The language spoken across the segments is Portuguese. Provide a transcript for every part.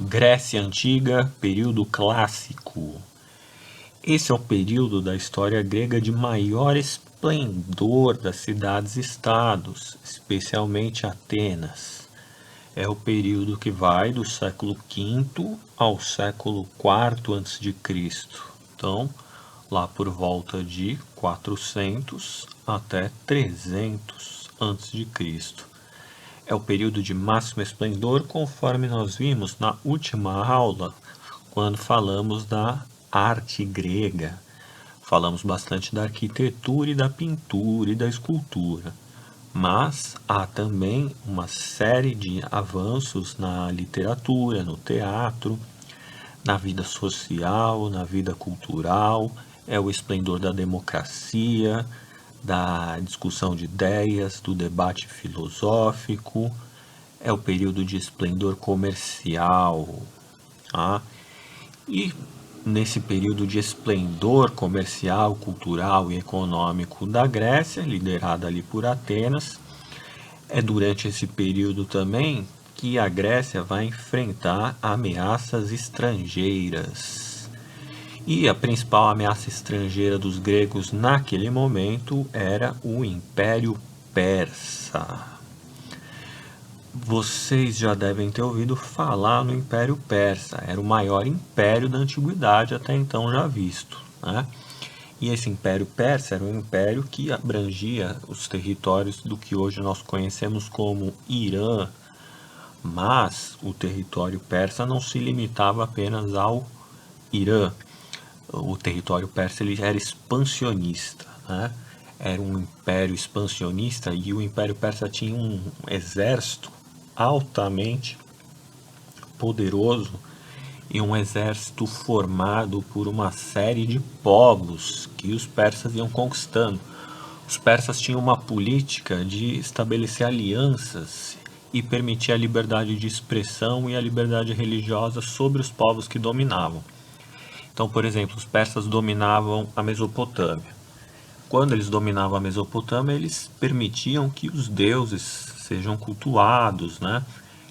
Grécia Antiga, período clássico. Esse é o período da história grega de maior esplendor das cidades-estados, especialmente Atenas. É o período que vai do século V ao século IV a.C. Então, lá por volta de 400 até 300 a.C. É o período de máximo esplendor, conforme nós vimos na última aula, quando falamos da arte grega. Falamos bastante da arquitetura e da pintura e da escultura. Mas há também uma série de avanços na literatura, no teatro, na vida social, na vida cultural. É o esplendor da democracia, da discussão de ideias, do debate filosófico. É o período de esplendor comercial. Tá? E nesse período de esplendor comercial, cultural e econômico da Grécia, liderada ali por Atenas, é durante esse período também que a Grécia vai enfrentar ameaças estrangeiras. E a principal ameaça estrangeira dos gregos naquele momento era o Império Persa. Vocês já devem ter ouvido falar no Império Persa. Era o maior império da antiguidade até então já visto, né? E esse Império Persa era um império que abrangia os territórios do que hoje nós conhecemos como Irã, mas o território persa não se limitava apenas ao Irã. O território persa ele era expansionista, né? Era um império expansionista e o Império Persa tinha um exército altamente poderoso e um exército formado por uma série de povos que os persas iam conquistando. Os persas tinham uma política de estabelecer alianças e permitir a liberdade de expressão e a liberdade religiosa sobre os povos que dominavam. Então, por exemplo, os persas dominavam a Mesopotâmia. Quando eles dominavam a Mesopotâmia, eles permitiam que os deuses sejam cultuados, né?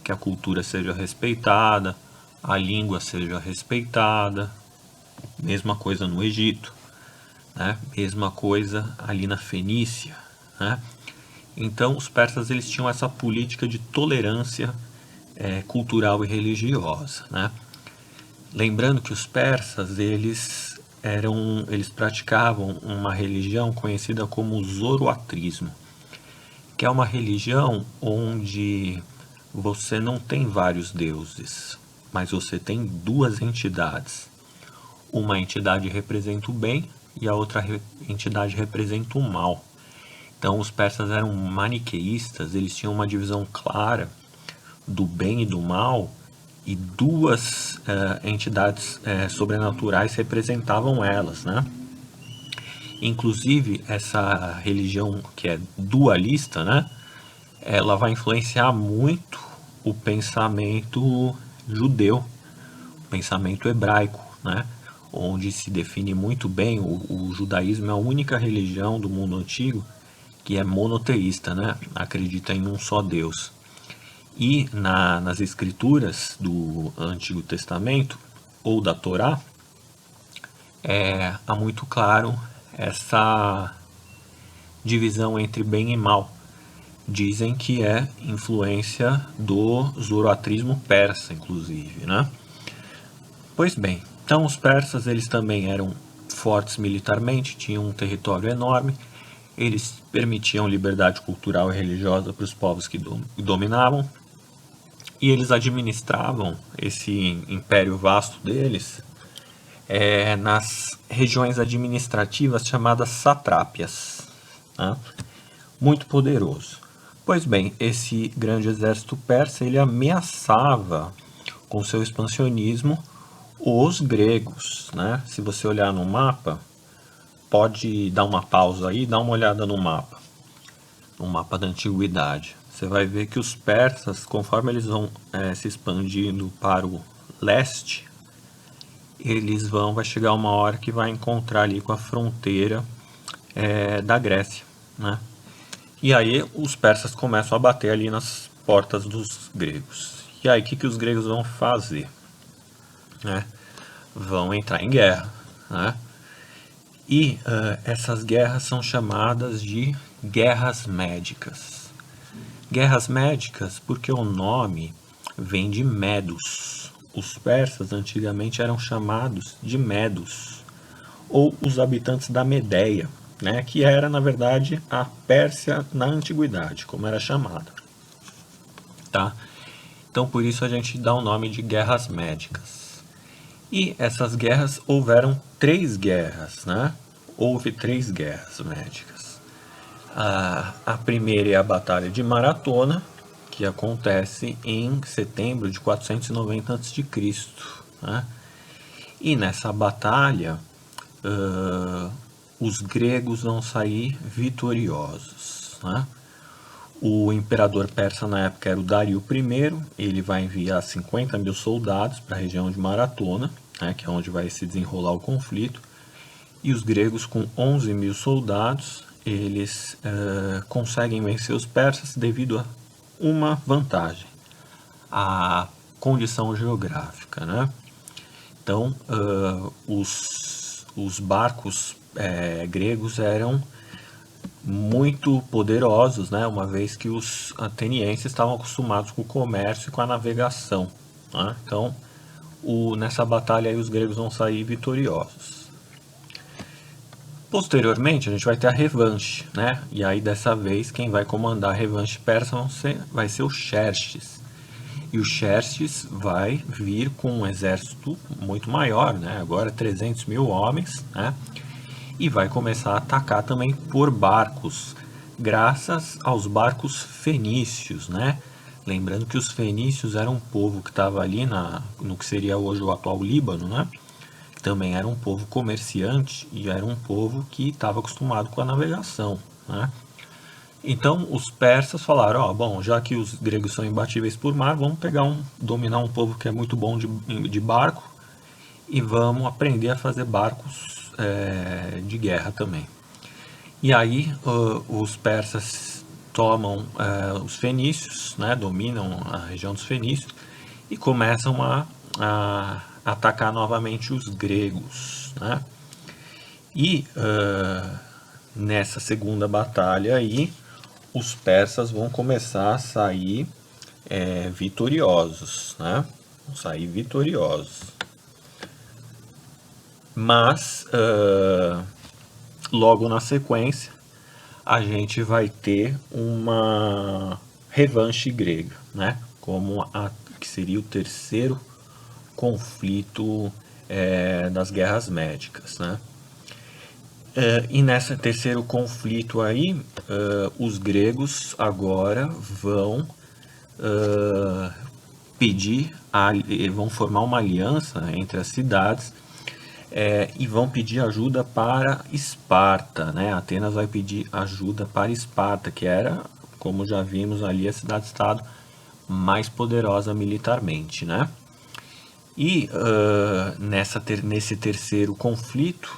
Que a cultura seja respeitada, a língua seja respeitada. Mesma coisa no Egito, né? Mesma coisa ali na Fenícia, né? Então, os persas eles tinham essa política de tolerância cultural e religiosa, né? Lembrando que os persas eles praticavam uma religião conhecida como zoroatrismo, que é uma religião onde você não tem vários deuses, mas você tem duas entidades. Uma entidade representa o bem e a outra entidade representa o mal. Então os persas eram maniqueístas, eles tinham uma divisão clara do bem e do mal, e duas entidades sobrenaturais representavam elas, né? Inclusive essa religião que é dualista, né? Ela vai influenciar muito o pensamento judeu, o pensamento hebraico, né? Onde se define muito bem o judaísmo é a única religião do mundo antigo que é monoteísta, né? Acredita em um só Deus. E nas escrituras do Antigo Testamento ou da Torá, há muito claro essa divisão entre bem e mal. Dizem que é influência do zoroatrismo persa, inclusive, né? Pois bem, então os persas eles também eram fortes militarmente, tinham um território enorme, eles permitiam liberdade cultural e religiosa para os povos que dominavam, e eles administravam esse império vasto deles nas regiões administrativas chamadas satrápias, né? Muito poderoso. Pois bem, esse grande exército persa ele ameaçava com seu expansionismo os gregos, né? Se você olhar no mapa, pode dar uma pausa aí, dar uma olhada no mapa da antiguidade. Você vai ver que os persas, conforme eles vão se expandindo para o leste, vai chegar uma hora que vai encontrar ali com a fronteira da Grécia, né? E aí os persas começam a bater ali nas portas dos gregos. E aí, o que os gregos vão fazer? Né? Vão entrar em guerra, né? E essas guerras são chamadas de guerras médicas. Guerras médicas porque o nome vem de Medos. Os persas antigamente eram chamados de Medos, ou os habitantes da Medeia, né, que era, na verdade, a Pérsia na antiguidade, como era chamada. Tá? Então, por isso a gente dá o nome de guerras médicas. E essas guerras, houveram 3 guerras, né? Houve 3 guerras médicas. A primeira é a Batalha de Maratona, que acontece em setembro de 490 a.C., né? E nessa batalha, os gregos vão sair vitoriosos, né? O imperador persa na época era o Dario I, ele vai enviar 50 mil soldados para a região de Maratona, né, que é onde vai se desenrolar o conflito, e os gregos com 11 mil soldados, eles conseguem vencer os persas devido a uma vantagem, a condição geográfica, né? Então, os barcos gregos eram muito poderosos, né? Uma vez que os atenienses estavam acostumados com o comércio e com a navegação, né? Então, nessa batalha aí, os gregos vão sair vitoriosos. Posteriormente, a gente vai ter a revanche, né? E aí, dessa vez, quem vai comandar a revanche persa vai ser o Xerxes. E o Xerxes vai vir com um exército muito maior, né? Agora 300 mil homens, né? E vai começar a atacar também por barcos, graças aos barcos fenícios, né? Lembrando que os fenícios eram um povo que estava ali no que seria hoje o atual Líbano, né? Também era um povo comerciante e era um povo que estava acostumado com a navegação, né? Então os persas falaram, ó, bom, já que os gregos são imbatíveis por mar, vamos dominar um povo que é muito bom de barco e vamos aprender a fazer barcos de guerra também. E aí os persas tomam os fenícios, né, dominam a região dos fenícios e começam a atacar novamente os gregos, né? E nessa segunda batalha aí, os persas vão começar a sair vitoriosos, né? Vão sair vitoriosos. Mas, logo na sequência, a gente vai ter uma revanche grega, né? Que seria o terceiro conflito das guerras médicas, né? E nesse terceiro conflito aí, os gregos agora vão vão formar uma aliança entre as cidades e vão pedir ajuda para Esparta, né? Atenas vai pedir ajuda para Esparta, que era, como já vimos ali, a cidade-estado mais poderosa militarmente, né? E nesse terceiro conflito,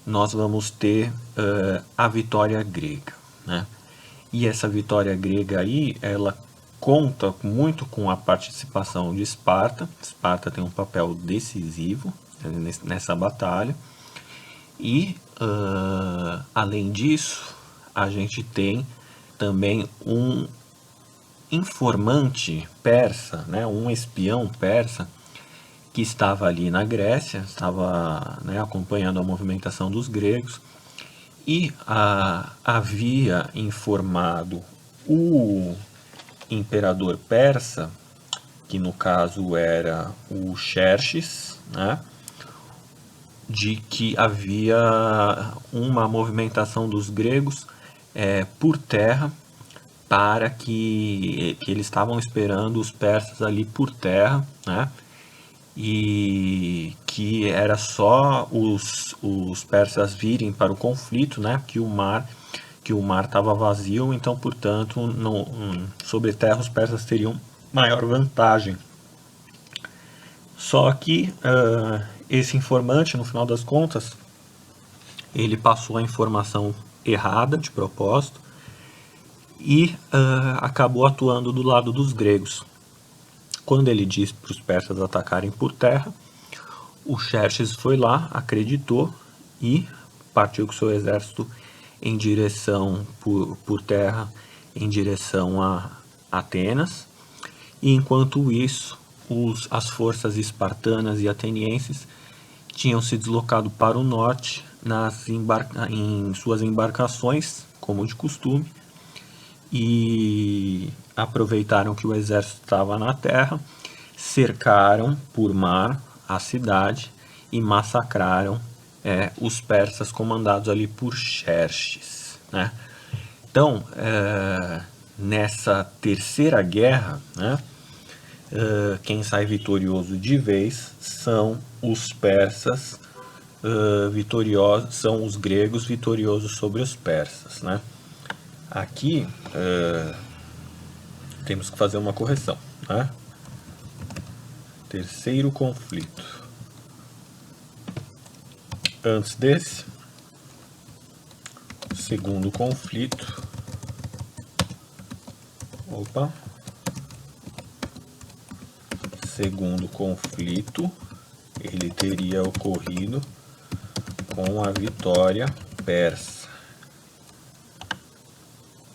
nós vamos ter a vitória grega, né? E essa vitória grega aí, ela conta muito com a participação de Esparta. Esparta tem um papel decisivo nessa batalha. E, além disso, a gente tem também um informante persa, né, um espião persa, que estava ali na Grécia, estava, né, acompanhando a movimentação dos gregos, e havia informado o imperador persa, que no caso era o Xerxes, né, de que havia uma movimentação dos gregos por terra, para que eles estavam esperando os persas ali por terra, né, e que era só os persas virem para o conflito, né, que o mar estava vazio, então, portanto, sobre terra os persas teriam maior vantagem. Só que esse informante, no final das contas, ele passou a informação errada de propósito, e acabou atuando do lado dos gregos. Quando ele disse para os persas atacarem por terra, o Xerxes foi lá, acreditou e partiu com seu exército em direção por terra, em direção a Atenas. E enquanto isso, as forças espartanas e atenienses tinham se deslocado para o norte em suas embarcações, como de costume, e aproveitaram que o exército estava na terra, cercaram por mar a cidade e massacraram os persas comandados ali por Xerxes, né? Então, nessa terceira guerra, né, quem sai vitorioso de vez são os persas vitoriosos, são os gregos vitoriosos sobre os persas, né? Aqui temos que fazer uma correção, né? Terceiro conflito. Antes desse, segundo conflito. Opa. Segundo conflito, ele teria ocorrido com a vitória persa.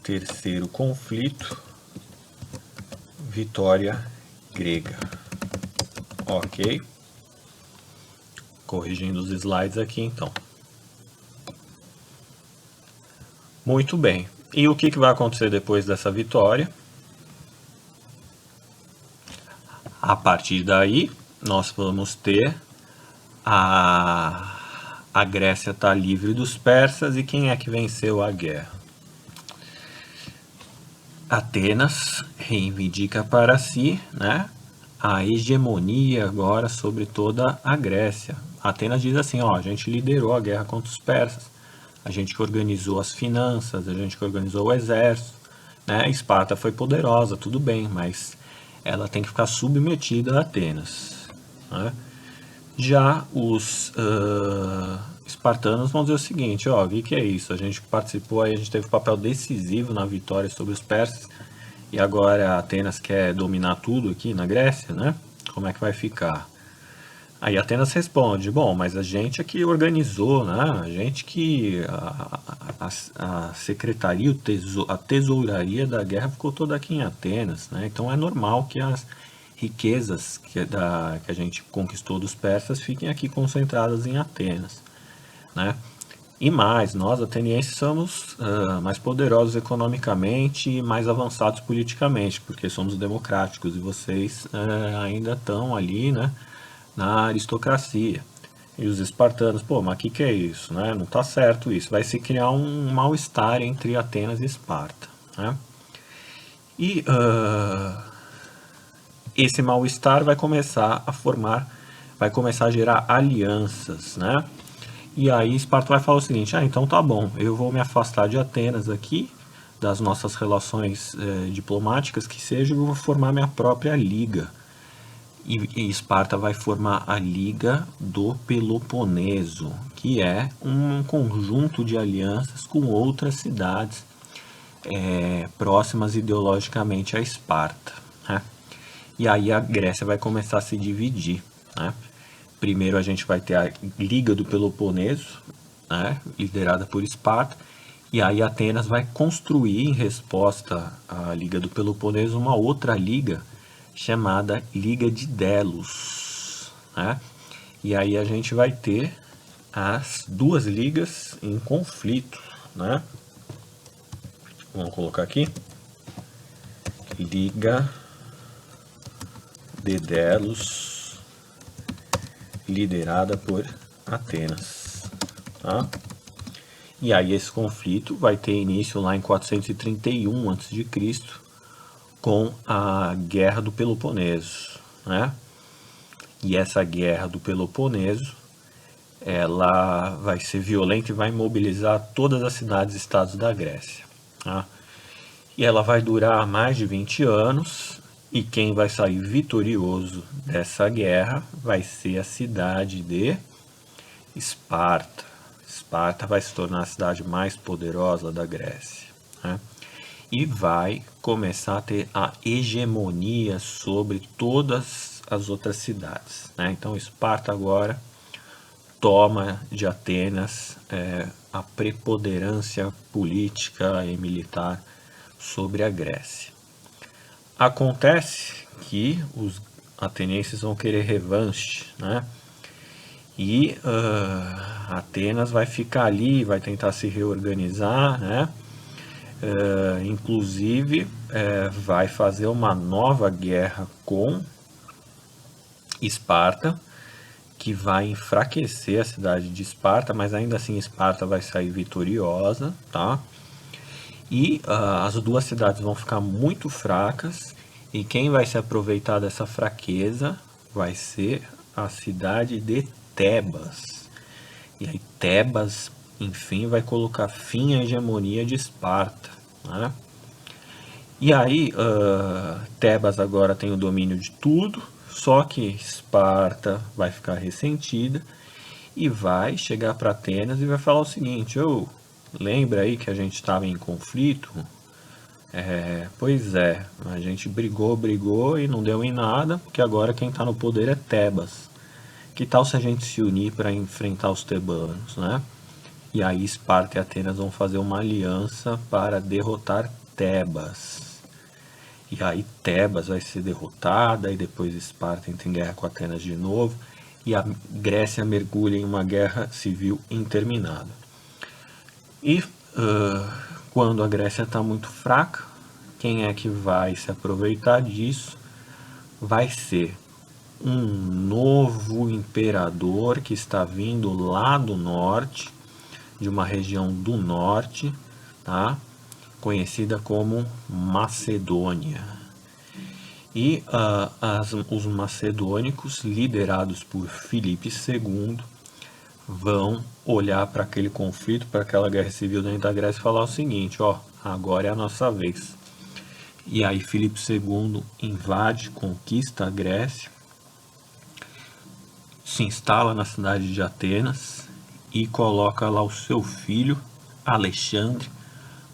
Terceiro conflito, vitória grega. Ok? Corrigindo os slides aqui então. Muito bem. E o que vai acontecer depois dessa vitória? A partir daí, nós vamos ter a Grécia está livre dos persas, e quem é que venceu a guerra? Atenas reivindica para si, né, a hegemonia agora sobre toda a Grécia. Atenas diz assim, ó, a gente liderou a guerra contra os persas, a gente que organizou as finanças, a gente que organizou o exército, né? Esparta foi poderosa, tudo bem, mas ela tem que ficar submetida a Atenas, né? Já os espartanos vão dizer o seguinte, ó, o que é isso? A gente participou aí, a gente teve um papel decisivo na vitória sobre os persas, e agora Atenas quer dominar tudo aqui na Grécia, né? Como é que vai ficar? Aí Atenas responde, bom, mas a gente é que organizou, né? A gente que a secretaria, a tesouraria da guerra ficou toda aqui em Atenas, né? Então é normal que as riquezas que a gente conquistou dos persas fiquem aqui concentradas em Atenas, né? E mais, nós atenienses somos mais poderosos economicamente e mais avançados politicamente, porque somos democráticos, e vocês ainda estão ali, né, na aristocracia. E os espartanos, pô, mas o que é isso, né? Não está certo isso. Vai se criar um mal-estar entre Atenas e Esparta, né? E esse mal-estar vai começar a gerar alianças, né? E aí Esparta vai falar o seguinte, então tá bom, eu vou me afastar de Atenas aqui, das nossas relações diplomáticas, que seja, eu vou formar minha própria liga. E Esparta vai formar a Liga do Peloponeso, que é um conjunto de alianças com outras cidades próximas ideologicamente a Esparta, né? E aí a Grécia vai começar a se dividir, né? Primeiro a gente vai ter a Liga do Peloponeso, né, liderada por Esparta, e aí Atenas vai construir, em resposta à Liga do Peloponeso, uma outra liga chamada Liga de Delos, né? E aí a gente vai ter as duas ligas em conflito, né? Vamos colocar aqui, Liga de Delos, liderada por Atenas, tá? E aí esse conflito vai ter início lá em 431 a.C., com a Guerra do Peloponeso, né? E essa Guerra do Peloponeso, ela vai ser violenta e vai mobilizar todas as cidades e estados da Grécia, tá? E ela vai durar mais de 20 anos, e quem vai sair vitorioso dessa guerra vai ser a cidade de Esparta. Esparta vai se tornar a cidade mais poderosa da Grécia, né? e vai começar a ter a hegemonia sobre todas as outras cidades, né? Então Esparta agora toma de Atenas a preponderância política e militar sobre a Grécia. Acontece que os atenienses vão querer revanche, né? E Atenas vai ficar ali, vai tentar se reorganizar, né? Inclusive vai fazer uma nova guerra com Esparta, que vai enfraquecer a cidade de Esparta, mas ainda assim Esparta vai sair vitoriosa, tá? E as duas cidades vão ficar muito fracas, e quem vai se aproveitar dessa fraqueza vai ser a cidade de Tebas. E aí Tebas, enfim, vai colocar fim à hegemonia de Esparta, né? E aí Tebas agora tem o domínio de tudo, só que Esparta vai ficar ressentida e vai chegar para Atenas e vai falar o seguinte: lembra aí que a gente estava em conflito? Pois é, a gente brigou e não deu em nada, porque agora quem está no poder é Tebas. Que tal se a gente se unir para enfrentar os tebanos, né? E aí Esparta e Atenas vão fazer uma aliança para derrotar Tebas. E aí Tebas vai ser derrotada, e depois Esparta entra em guerra com Atenas de novo, e a Grécia mergulha em uma guerra civil interminável. E quando a Grécia está muito fraca, quem é que vai se aproveitar disso? Vai ser um novo imperador que está vindo lá do norte, de uma região do norte, tá? Conhecida como Macedônia. E os macedônicos, liderados por Filipe II, vão olhar para aquele conflito, para aquela guerra civil dentro da Grécia e falar o seguinte: agora é a nossa vez. E aí Filipe II invade, conquista a Grécia, se instala na cidade de Atenas e coloca lá o seu filho, Alexandre,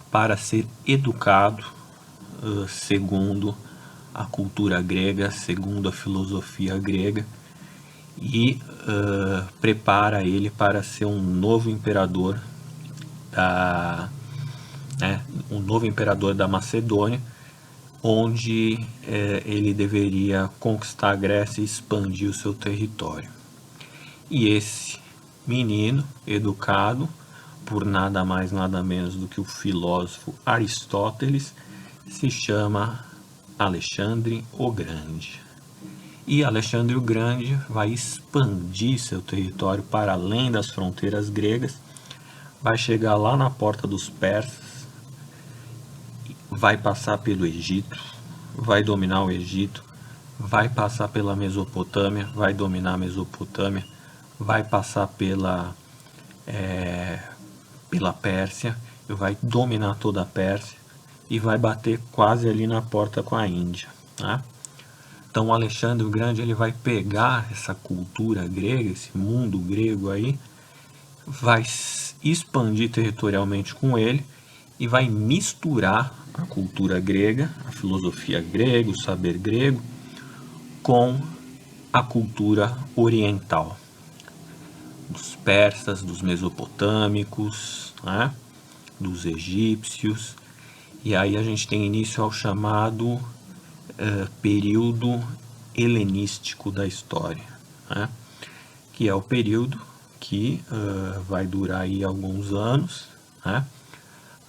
para ser educado segundo a cultura grega, segundo a filosofia grega, e prepara ele para ser um novo imperador da Macedônia, onde ele deveria conquistar a Grécia e expandir o seu território. E esse menino, educado por nada mais nada menos do que o filósofo Aristóteles, se chama Alexandre o Grande. E Alexandre o Grande vai expandir seu território para além das fronteiras gregas, vai chegar lá na porta dos persas, vai passar pelo Egito, vai dominar o Egito, vai passar pela Mesopotâmia, vai dominar a Mesopotâmia, vai passar pela Pérsia, vai dominar toda a Pérsia e vai bater quase ali na porta com a Índia, né? Então Alexandre o Grande, ele vai pegar essa cultura grega, esse mundo grego aí, vai expandir territorialmente com ele e vai misturar a cultura grega, a filosofia grega, o saber grego, com a cultura oriental, dos persas, dos mesopotâmicos, né, dos egípcios. E aí a gente tem início ao chamado período helenístico da história, né, que é o período que vai durar aí alguns anos, né,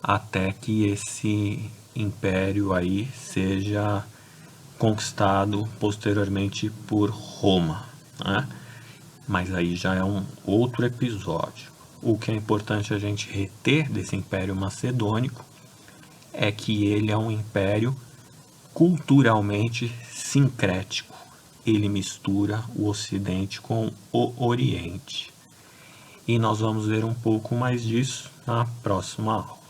até que esse império aí seja conquistado posteriormente por Roma, né? Mas aí já é um outro episódio. O que é importante a gente reter desse Império Macedônico é que ele é um império culturalmente sincrético. Ele mistura o Ocidente com o Oriente. E nós vamos ver um pouco mais disso na próxima aula.